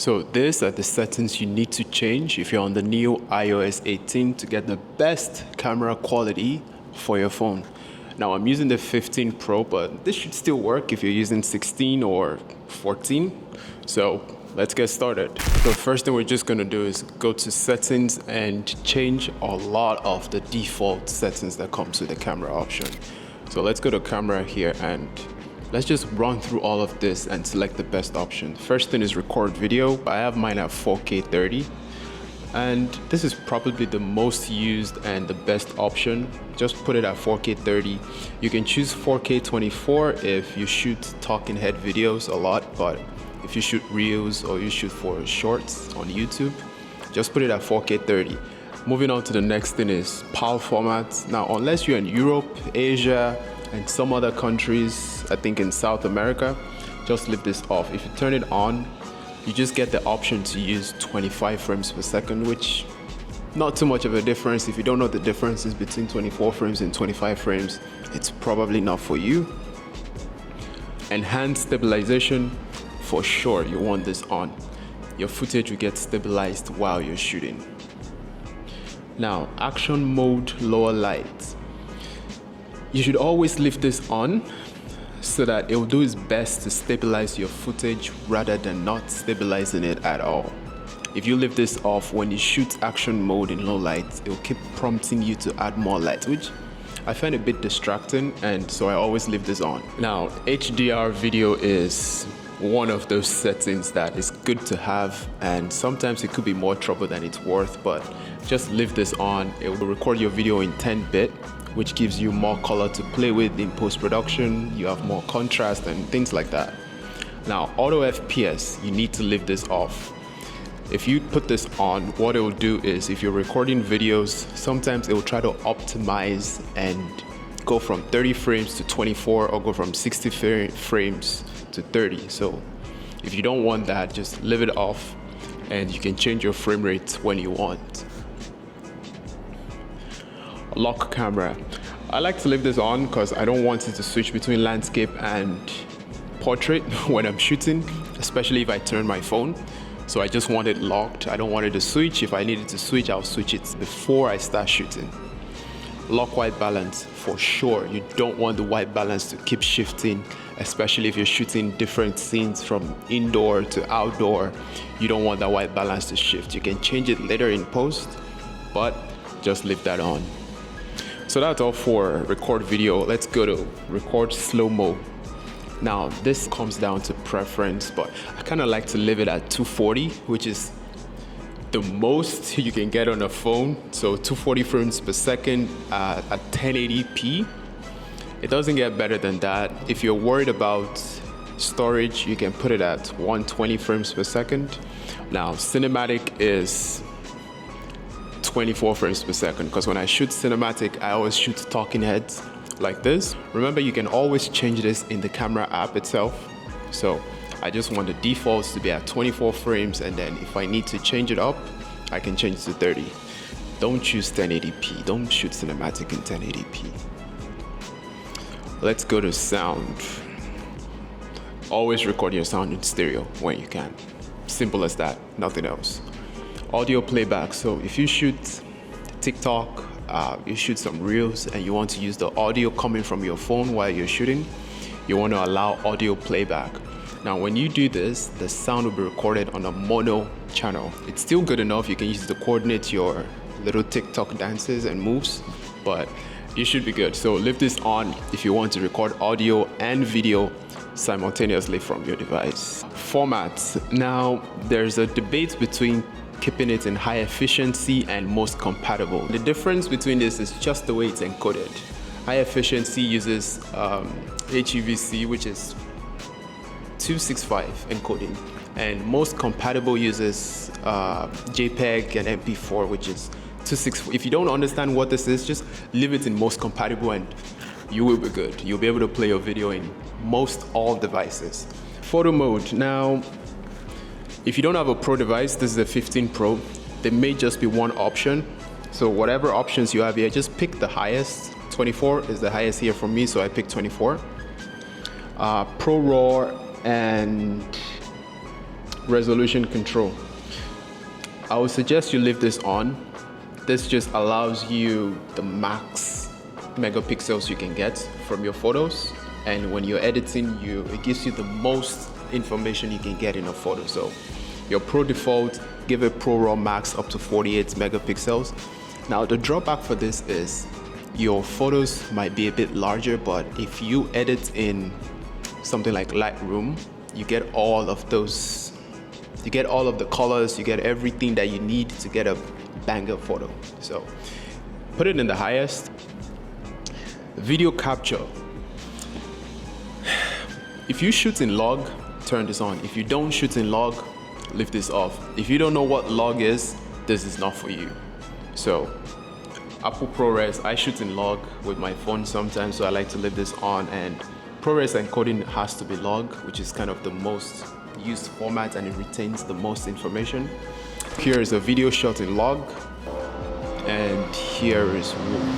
So these are the settings you need to change if you're on the new iOS 18 to get the best camera quality for your phone. Now I'm using the 15 Pro, but this should still work if you're using 16 or 14. So let's get started. The first thing we're just gonna do is go to settings and change a lot of the default settings that comes with the camera option. So let's go to camera here and let's just run through all of this and select the best option. First thing is record video. I have mine at 4K 30. And this is probably the most used and the best option. Just put it at 4K 30. You can choose 4K 24 if you shoot talking head videos a lot, but if you shoot reels or you shoot for shorts on YouTube, just put it at 4K 30. Moving on to the next thing is PAL format. Now, unless you're in Europe, Asia, and some other countries, I think in South America, just leave this off. If you turn it on, you just get the option to use 25 frames per second, which not too much of a difference. If you don't know the differences between 24 frames and 25 frames, it's probably not for you. Enhanced stabilization, for sure you want this on. Your footage will get stabilized while you're shooting. Now, action mode, lower light. You should always leave this on so that it will do its best to stabilize your footage rather than not stabilizing it at all. If you leave this off, when you shoot action mode in low light, it will keep prompting you to add more light, which I find a bit distracting, and so I always leave this on. Now, HDR video is one of those settings that is good to have, and sometimes it could be more trouble than it's worth, but just leave this on. It will record your video in 10-bit, which gives you more color to play with in post-production. You have more contrast and things like that. Now, auto FPS, you need to leave this off. If you put this on, what it will do is if you're recording videos, sometimes it will try to optimize and go from 30 frames to 24 or go from 60 frames to 30. So if you don't want that, just leave it off and you can change your frame rate when you want. Lock camera. I like to leave this on because I don't want it to switch between landscape and portrait when I'm shooting, especially if I turn my phone. So I just want it locked. I don't want it to switch. If I need it to switch, I'll switch it before I start shooting. Lock white balance, for sure. You don't want the white balance to keep shifting, especially if you're shooting different scenes from indoor to outdoor. You don't want that white balance to shift. You can change it later in post, but just leave that on. So that's all for record video. Let's go to record slow-mo. Now, this comes down to preference, but I kind of like to leave it at 240, which is the most you can get on a phone. So 240 frames per second at 1080p. It doesn't get better than that. If you're worried about storage, you can put it at 120 frames per second. Now, cinematic is 24 frames per second, because when I shoot cinematic, I always shoot talking heads like this. Remember, you can always change this in the camera app itself. So I just want the defaults to be at 24 frames, and then if I need to change it up, I can change it to 30. Don't choose 1080p. Don't shoot cinematic in 1080p. Let's go to sound. Always record your sound in stereo when you can. Simple as that, nothing else. Audio playback. So if you shoot TikTok, you shoot some reels and you want to use the audio coming from your phone while you're shooting, you want to allow audio playback. Now, when you do this, the sound will be recorded on a mono channel. It's still good enough. You can use it to coordinate your little TikTok dances and moves, but you should be good. So leave this on if you want to record audio and video simultaneously from your device. Formats. Now, there's a debate between keeping it in high efficiency and most compatible. The difference between this is just the way it's encoded. High efficiency uses HEVC, which is 265 encoding, and most compatible uses JPEG and MP4, which is 264. If you don't understand what this is, just leave it in most compatible and you will be good. You'll be able to play your video in most all devices. Photo mode. Now, if you don't have a Pro device, this is a 15 Pro, there may just be one option. So whatever options you have here, just pick the highest. 24 is the highest here for me, so I picked 24. Pro RAW and Resolution control. I would suggest you leave this on. This just allows you the max megapixels you can get from your photos, and when you're editing, it gives you the most information you can get in a photo. So your Pro default, give it Pro RAW max up to 48 megapixels. Now the drawback for this is your photos might be a bit larger, but if you edit in something like Lightroom, you get all of those, you get all of the colors, you get everything that you need to get a banger photo. So put it in the highest. Video capture. If you shoot in log, turn this on. If you don't shoot in log, leave this off. If you don't know what log is, this is not for you. So Apple ProRes, I shoot in log with my phone sometimes, so I like to leave this on, and ProRes encoding has to be log, which is kind of the most used format and it retains the most information. Here is a video shot in log, and here is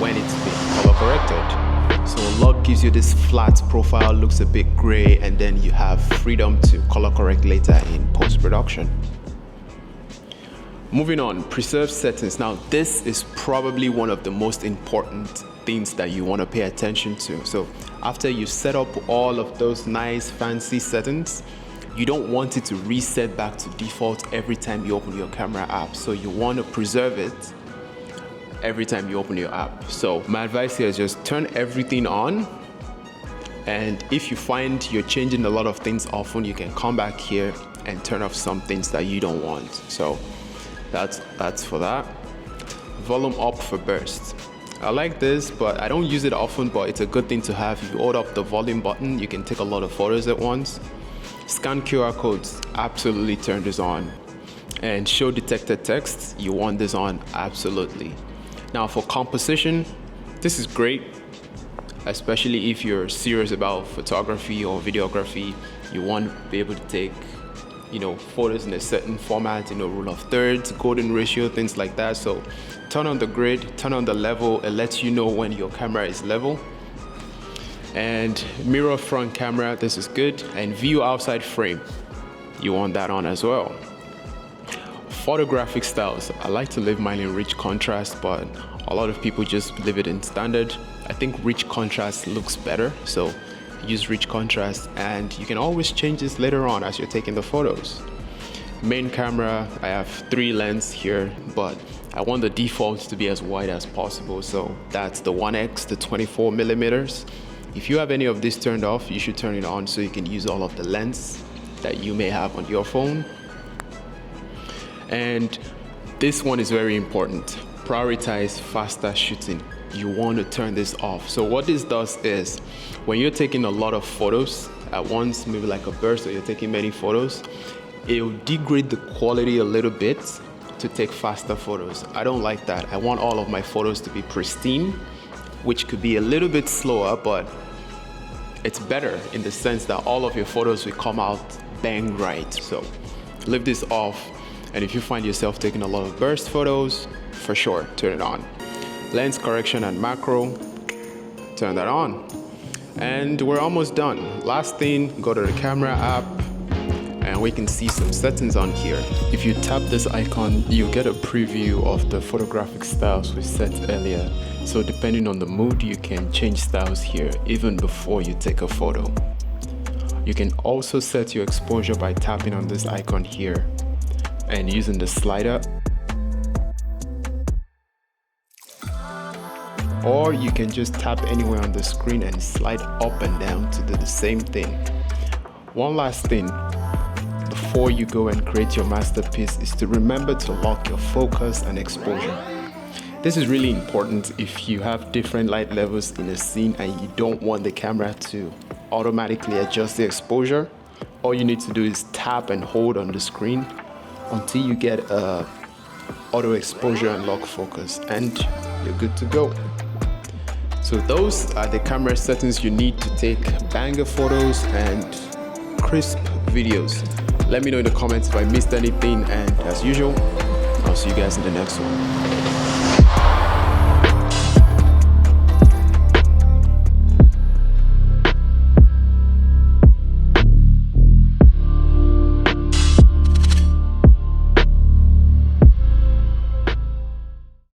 when it's been color corrected. So log gives you this flat profile, looks a bit gray, and then you have freedom to color correct later in post-production. Moving on, preserve settings. Now this is probably one of the most important things that you want to pay attention to. So after you set up all of those nice fancy settings, you don't want it to reset back to default every time you open your camera app. So you want to preserve it every time you open your app. So my advice here is just turn everything on, and if you find you're changing a lot of things often, you can come back here and turn off some things that you don't want. So that's for that. Volume up for burst. I like this, but I don't use it often, but it's a good thing to have. If you hold up the volume button, you can take a lot of photos at once. Scan QR codes, absolutely turn this on. And show detected text, you want this on, absolutely. Now for composition, this is great, especially if you're serious about photography or videography. You want to be able to take, photos in a certain format, rule of thirds, golden ratio, things like that. So turn on the grid, turn on the level. It lets you know when your camera is level. And mirror front camera, this is good. And view outside frame, you want that on as well. Photographic styles, I like to leave mine in rich contrast, but a lot of people just leave it in standard. I think rich contrast looks better, so use rich contrast, and you can always change this later on as you're taking the photos. Main camera, I have 3 lenses here, but I want the default to be as wide as possible, so that's the 1x, the 24 millimeters. If you have any of this turned off, you should turn it on so you can use all of the lens that you may have on your phone. And this one is very important. Prioritize faster shooting. You want to turn this off. So what this does is, when you're taking a lot of photos at once, maybe like a burst, or you're taking many photos, it will degrade the quality a little bit to take faster photos. I don't like that. I want all of my photos to be pristine, which could be a little bit slower, but it's better in the sense that all of your photos will come out bang right. So leave this off. And if you find yourself taking a lot of burst photos, for sure, turn it on. Lens correction and macro, turn that on. And we're almost done. Last thing, go to the camera app, and we can see some settings on here. If you tap this icon, you get a preview of the photographic styles we set earlier. So depending on the mood, you can change styles here even before you take a photo. You can also set your exposure by tapping on this icon here and using the slider, or you can just tap anywhere on the screen and slide up and down to do the same thing. One last thing before you go and create your masterpiece is to remember to lock your focus and exposure. This is really important if you have different light levels in a scene and you don't want the camera to automatically adjust the exposure. All you need to do is tap and hold on the screen until you get auto exposure and lock focus, and you're good to go. So those are the camera settings you need to take banger photos and crisp videos. Let me know in the comments if I missed anything, and as usual, I'll see you guys in the next one.